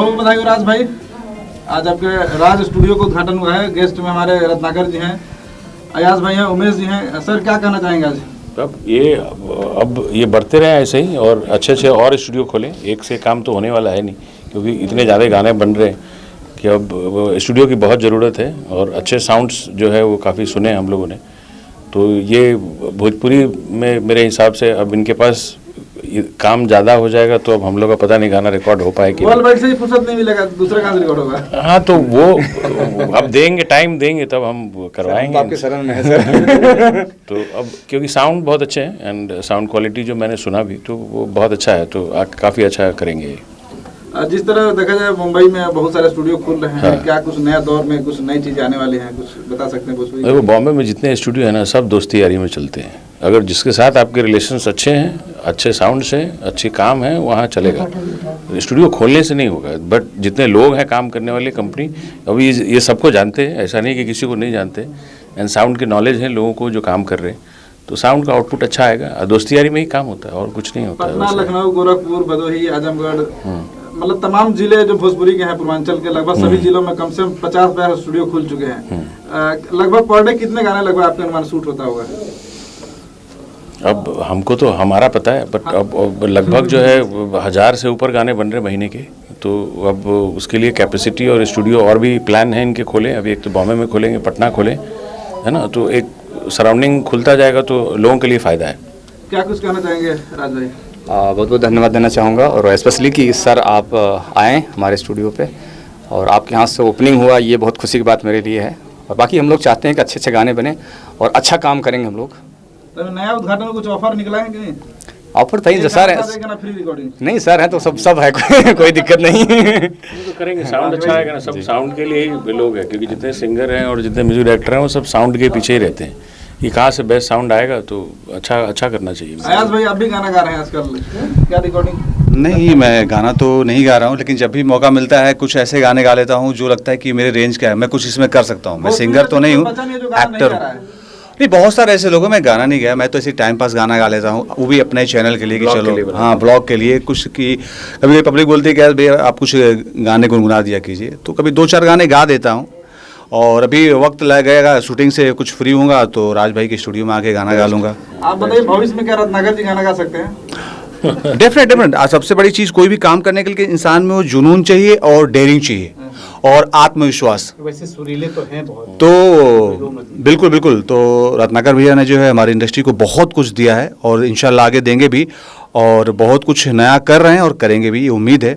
बहुत बधाई हो राज भाई। आज आपके राज स्टूडियो का उद्घाटन हुआ है। गेस्ट में हमारे रत्नाकर जी हैं, अयाज भाई हैं, उमेश जी हैं। सर क्या कहना चाहेंगे आज? अब ये बढ़ते रहे ऐसे ही और अच्छे और स्टूडियो खोलें। एक से काम तो होने वाला है नहीं, क्योंकि इतने ज़्यादा गाने बन रहे हैं कि अब स्टूडियो की बहुत ज़रूरत है। और अच्छे साउंड्स जो है वो काफ़ी सुने हम लोगों ने। तो ये भोजपुरी में मेरे हिसाब से अब इनके पास काम ज़्यादा हो जाएगा, तो अब हम लोग का पता नहीं गाना रिकॉर्ड हो पाए कि वर्ल्ड वाइड से ही फुर्सत नहीं मिलेगा, दूसरा कहाँ से रिकॉर्ड होगा? हाँ, तो वो अब देंगे, टाइम देंगे तब हम करवाएंगे। आपके शरण में है सर। तो अब क्योंकि साउंड बहुत अच्छे हैं एंड साउंड क्वालिटी जो मैंने सुना भी तो वो बहुत अच्छा है, तो काफ़ी अच्छा करेंगे। जिस तरह देखा जाए मुंबई में बहुत सारे स्टूडियो खुल रहे हैं, हाँ। क्या कुछ नया दौर में कुछ नई चीज़ आने वाली हैं, कुछ बता सकते हैं? देखो, बॉम्बे में जितने स्टूडियो हैं ना, सब दोस्ती यारी में चलते हैं। अगर जिसके साथ आपके रिलेशंस अच्छे हैं, अच्छे साउंड से, अच्छे काम है, वहाँ चलेगा। स्टूडियो खोलने से नहीं होगा, बट जितने लोग हैं काम करने वाले कंपनी, अभी ये सबको जानते हैं, ऐसा नहीं कि किसी को नहीं जानते। एंड साउंड की नॉलेज है लोगों को जो काम कर रहे हैं, तो साउंड का आउटपुट अच्छा आएगा। दोस्ती यारी में ही काम होता है और कुछ नहीं होता है। पटना, लखनऊ, गोरखपुर, भदोही, आजमगढ़, मतलब तमाम जिले जो भोजपुरी के हैं, पूर्वांचल के लगभग सभी जिलों में कम से कम 50 स्टूडियो खुल चुके हैं। लगभग पर डे कितने गाने लगभग आपके अनुमान शूट होता होगा? अब हमको तो हमारा पता है, बट अब लगभग जो है 1000 से ऊपर गाने बन रहे महीने के। तो अब उसके लिए कैपेसिटी और स्टूडियो और भी प्लान है इनके खोलें। अभी एक तो बॉम्बे में खोलेंगे, पटना खोलें, है ना। तो एक सराउंडिंग खुलता जाएगा तो लोगों के लिए फ़ायदा है। क्या कुछ कहना चाहेंगे राज भाई? बहुत बहुत धन्यवाद देना चाहूँगा, और स्पेशली कि सर आप आएँ हमारे स्टूडियो पे और आपके यहाँ से ओपनिंग हुआ, ये बहुत खुशी की बात मेरे लिए है। और बाकी हम लोग चाहते हैं कि अच्छे गाने बने और अच्छा काम करेंगे हम लोग। तो नया उद्घाटन में कुछ ऑफर निकला है कि नहीं? ऑफर था ही सर है, फ्री रिकॉर्डिंग नहीं सर है तो सब है कोई दिक्कत नहीं। तो करेंगे, साउंड अच्छा आएगा ना। सब साउंड के लिए ही लोग हैं, क्योंकि जितने सिंगर हैं और जितने म्यूजिक डायरेक्टर हैं वो सब साउंड के पीछे ही रहते हैं कि कहाँ से बेस्ट साउंड आएगा, तो अच्छा करना चाहिए। अयाज भाई आप भी गाना गा रहे हैं आजकल, क्या रिकॉर्डिंग? नहीं, मैं गाना तो नहीं गा रहा हूँ, लेकिन जब भी मौका मिलता है कुछ ऐसे गाने गा लेता हूँ जो लगता है कि मेरे रेंज का है, मैं कुछ इसमें कर सकता हूँ। मैं सिंगर तो नहीं हूँ, एक्टर हूँ। नहीं, बहुत सारे ऐसे लोग हैं, मैं गाना नहीं गाया, मैं तो ऐसे टाइम पास गाना गा लेता हूँ, वो भी अपने चैनल के लिए कि चलो, हाँ, ब्लॉग के लिए कुछ की। कभी पब्लिक बोलती है कि भैया आप कुछ गाने गुनगुना दिया कीजिए, तो कभी 2-4 गाने गा देता हूँ। और अभी वक्त लगेगा, शूटिंग से कुछ फ्री होऊंगा तो राज भाई के स्टूडियो में आके गाना गा लूँगा। आप बताइए, भविष्य में क्या रत्नाकर जी गाना गा सकते हैं? डेफिनेट। सबसे बड़ी चीज़ कोई भी काम करने के लिए इंसान में वो जुनून चाहिए और डेयरिंग चाहिए और आत्मविश्वास। वैसे सुरीले तो हैं बहुत, तो बिल्कुल। तो रत्नाकर भैया ने जो है हमारी इंडस्ट्री को बहुत कुछ दिया है और इंशाल्लाह आगे देंगे भी, और बहुत कुछ नया कर रहे हैं और करेंगे भी, ये उम्मीद है।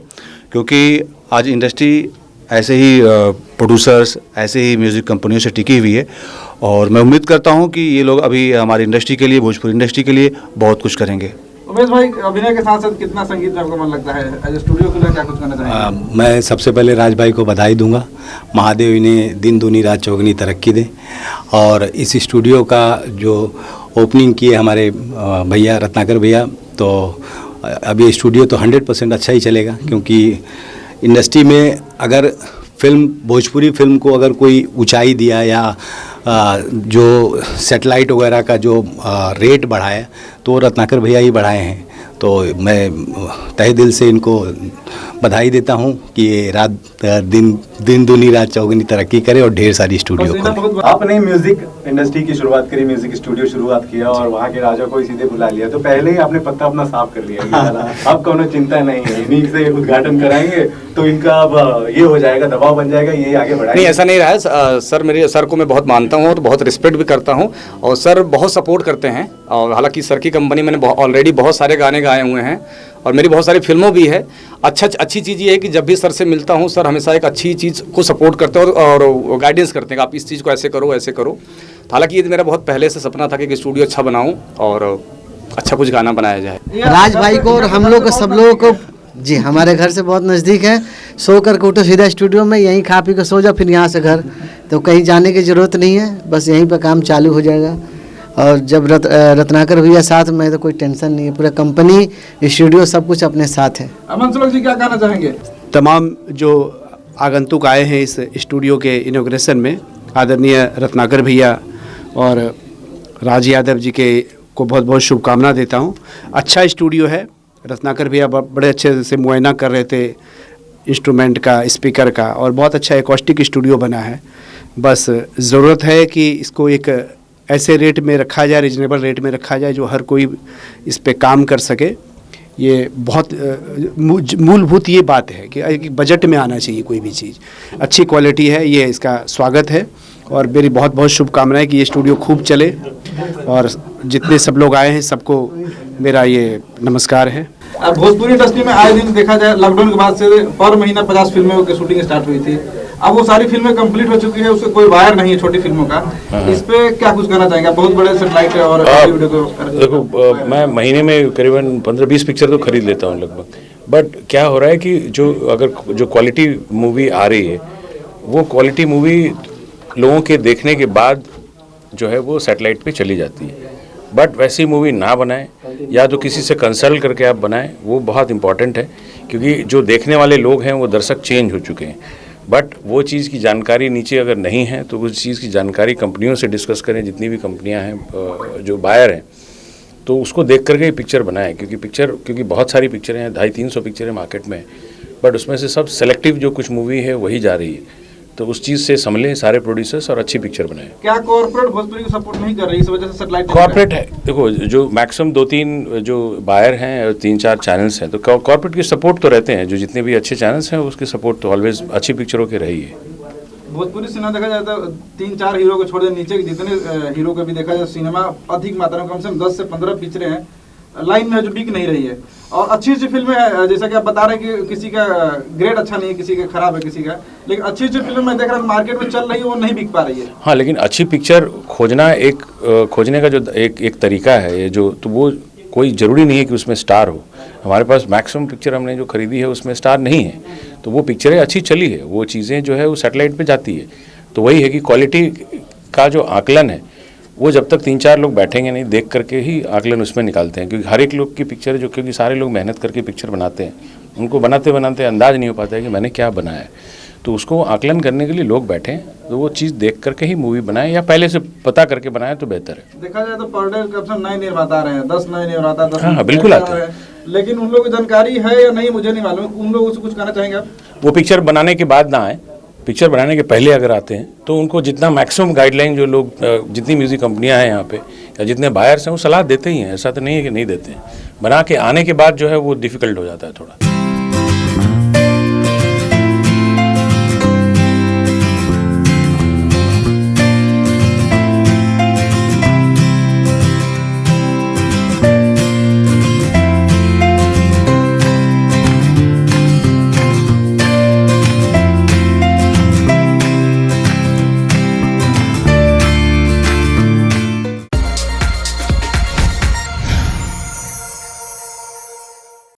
क्योंकि आज इंडस्ट्री ऐसे ही प्रोड्यूसर्स, ऐसे ही म्यूज़िक कंपनियों से टिकी हुई है, और मैं उम्मीद करता हूँ कि ये लोग अभी हमारी इंडस्ट्री के लिए, भोजपुरी इंडस्ट्री के लिए बहुत कुछ करेंगे। उमेश भाई, अभिनय के साथ साथ कितना संगीत में आपको मन लगता है? एज स्टूडियो के लिए क्या कुछ करना चाहेंगे? मैं सबसे पहले राज भाई को बधाई दूंगा। महादेव इन्हें दिन दूनी रात चौगनी तरक्की दे। और इस स्टूडियो का जो ओपनिंग किए हमारे भैया रत्नाकर भैया, तो अभी स्टूडियो तो 100% अच्छा ही चलेगा, क्योंकि इंडस्ट्री में अगर भोजपुरी फिल्म को अगर कोई ऊंचाई दिया या जो सैटेलाइट वगैरह का जो रेट बढ़ाया, तो रत्नाकर भैया ही बढ़ाए हैं। तो मैं तहे दिल से इनको बधाई देता हूँ कि ये दिन दूनी रात चौगनी तरक्की करे और ढेर सारी स्टूडियो खोले। आपने म्यूजिक इंडस्ट्री की शुरुआत करी, म्यूजिक स्टूडियो शुरुआत किया और वहाँ के राजा को सीधे बुला लिया, तो पहले ही आपने पत्ता अपना साफ कर लिया। अब कोनो चिंता नहीं है, इन्हीं से उद्घाटन कराएंगे तो इनका अब ये हो जाएगा, दबाव बन जाएगा, ये आगे बढ़ाएंगे। नहीं, ऐसा नहीं रहा है सर। मेरे सर को मैं बहुत मानता हूँ और बहुत रिस्पेक्ट भी करता हूँ, और सर बहुत सपोर्ट करते हैं। और हालांकि सर की कंपनी मैंने ऑलरेडी बहुत सारे गाने गाए हुए हैं और मेरी बहुत सारी फिल्मों भी है। अच्छी चीज़ ये है कि जब भी सर से मिलता हूँ, सर हमेशा एक अच्छी चीज़ को सपोर्ट करते हैं और गाइडेंस करते हैं कि आप इस चीज़ को ऐसे करो, ऐसे करो। हालांकि ये मेरा बहुत पहले से सपना था कि स्टूडियो अच्छा बनाऊँ और अच्छा कुछ गाना बनाया जाए। राज भाई को और हम लोग को, सब लोगों को जी, हमारे घर से बहुत नज़दीक है। सो कर उठो सीधा स्टूडियो में, यहीं खा पी कर सो जाओ, फिर यहाँ से घर, तो कहीं जाने की ज़रूरत नहीं है, बस यहीं पर काम चालू हो जाएगा। और जब रत्नाकर भैया साथ में तो कोई टेंशन नहीं है, पूरा कंपनी, स्टूडियो, सब कुछ अपने साथ है। अमन सुलग जी क्या कहना चाहेंगे? तमाम जो आगंतुक आए हैं इस स्टूडियो के इनॉग्रेशन में, आदरणीय रत्नाकर भैया और राज यादव जी के को बहुत बहुत शुभकामना देता हूँ। अच्छा स्टूडियो है, रत्नाकर भैया बड़े अच्छे से मुआयना कर रहे थे इंस्ट्रूमेंट का, स्पीकर का, और बहुत अच्छा एकॉस्टिक स्टूडियो बना है। बस ज़रूरत है कि इसको एक ऐसे रेट में रखा जाए, रीजनेबल रेट में रखा जाए, जो हर कोई इस पे काम कर सके। ये बहुत मूलभूत ये बात है कि एक बजट में आना चाहिए कोई भी चीज़। अच्छी क्वालिटी है, ये इसका स्वागत है और मेरी बहुत बहुत शुभकामनाएं कि ये स्टूडियो खूब चले, और जितने सब लोग आए हैं सबको मेरा ये नमस्कार है। अब भोजपुरी इंडस्ट्री में आए दिन देखा जाए, लॉकडाउन के बाद से पर महीना 50 फिल्मों की शूटिंग स्टार्ट हुई थी। अब वो सारी फिल्में कंप्लीट हो चुकी है, उससे कोई वायर नहीं है छोटी फिल्मों का। इस पे क्या कुछ कहना चाहेंगे? बहुत बड़े सेटेलाइट है और वीडियो को देखो, मैं महीने में करीबन 15-20 पिक्चर तो खरीद लेता हूँ लगभग। बट क्या हो रहा है कि जो क्वालिटी मूवी आ रही है, वो क्वालिटी मूवी लोगों के देखने के बाद जो है वो सैटेलाइट पे चली जाती है। बट वैसी मूवी ना बनाएं, या तो किसी से कंसल्ट करके आप बनाएं, वो बहुत इंपॉर्टेंट है। क्योंकि जो देखने वाले लोग हैं वो दर्शक चेंज हो चुके हैं। बट वो चीज़ की जानकारी नीचे अगर नहीं है तो उस चीज़ की जानकारी कंपनियों से डिस्कस करें, जितनी भी कंपनियां हैं जो बायर हैं, तो उसको देख करके ही पिक्चर बनाएं। क्योंकि बहुत सारी पिक्चरें हैं, 250-300 पिक्चरें मार्केट में, बट उसमें से सब सेलेक्टिव जो कुछ मूवी है वही जा रही है। तो उस चीज़ से संभलें सारे प्रोड्यूसर्स और अच्छी पिक्चर बनाएं। क्या कॉर्पोरेट भोजपुरी को सपोर्ट नहीं कर रही, इस वजह से सेटेलाइट कॉर्पोरेट है? देखो, जो मैक्सिमम 2-3 जो बायर हैं और 3-4 चैनल्स हैं, तो कॉर्पोरेट की सपोर्ट तो रहते हैं। जो जितने भी अच्छे चैनल्स हैं उसकी सपोर्ट तो ऑलवेज अच्छी पिक्चरों की रही है। भोजपुरी सिनेमा देखा जाए तो 3-4 हीरो को छोड़ दे, नीचे जितने हीरो को भी देखा जाए, सिनेमा अधिक मात्रा में कम से कम 10 से 15 पिक्चरें हैं लाइन में जो बिक नहीं रही है। और अच्छी अच्छी फिल्में हैं, जैसा कि आप बता रहे हैं कि किसी का ग्रेड अच्छा नहीं है, किसी का खराब है, किसी का, लेकिन अच्छी अच्छी फिल्म मैं देख रहा हूँ मार्केट में चल रही है, वो नहीं बिक पा रही है। हाँ, लेकिन अच्छी पिक्चर खोजने का जो एक तरीका है, ये जो, तो वो कोई ज़रूरी नहीं है कि उसमें स्टार हो। हमारे पास मैक्सिमम पिक्चर हमने जो खरीदी है उसमें स्टार नहीं है, तो वो पिक्चरें अच्छी चली है, वो चीज़ें जो है वो सैटेलाइट पे जाती है। तो वही है कि क्वालिटी का जो आकलन है वो जब तक 3-4 लोग बैठेंगे नहीं, देख करके ही आकलन उसमें निकालते हैं। क्योंकि हर एक लोग की पिक्चर जो, क्योंकि सारे लोग मेहनत करके पिक्चर बनाते हैं, उनको बनाते बनाते अंदाज नहीं हो पाता है कि मैंने क्या बनाया है। तो उसको आकलन करने के लिए लोग बैठें, तो वो चीज़ देख करके ही मूवी बनाएं, या पहले से पता करके बनाएं तो बेहतर है। देखा जाए तो पर डे कम से कम नए निर्माता आ रहे हैं, 10 नए निर्माता, 10 हाँ, बिल्कुल आते हैं। लेकिन उन लोगों की जानकारी है या नहीं मुझे नहीं मालूम, उन लोगों से कुछ कहना चाहेंगे आप? वो पिक्चर बनाने के बाद ना आए, पिक्चर बनाने के पहले अगर आते हैं तो उनको जितना मैक्सिमम गाइडलाइन जो लोग, जितनी म्यूज़िक कंपनियां हैं यहाँ पे या जितने बायर्स हैं, वो सलाह देते ही हैं। ऐसा तो नहीं है कि नहीं देते हैं। बना के आने के बाद जो है वो डिफ़िकल्ट हो जाता है थोड़ा।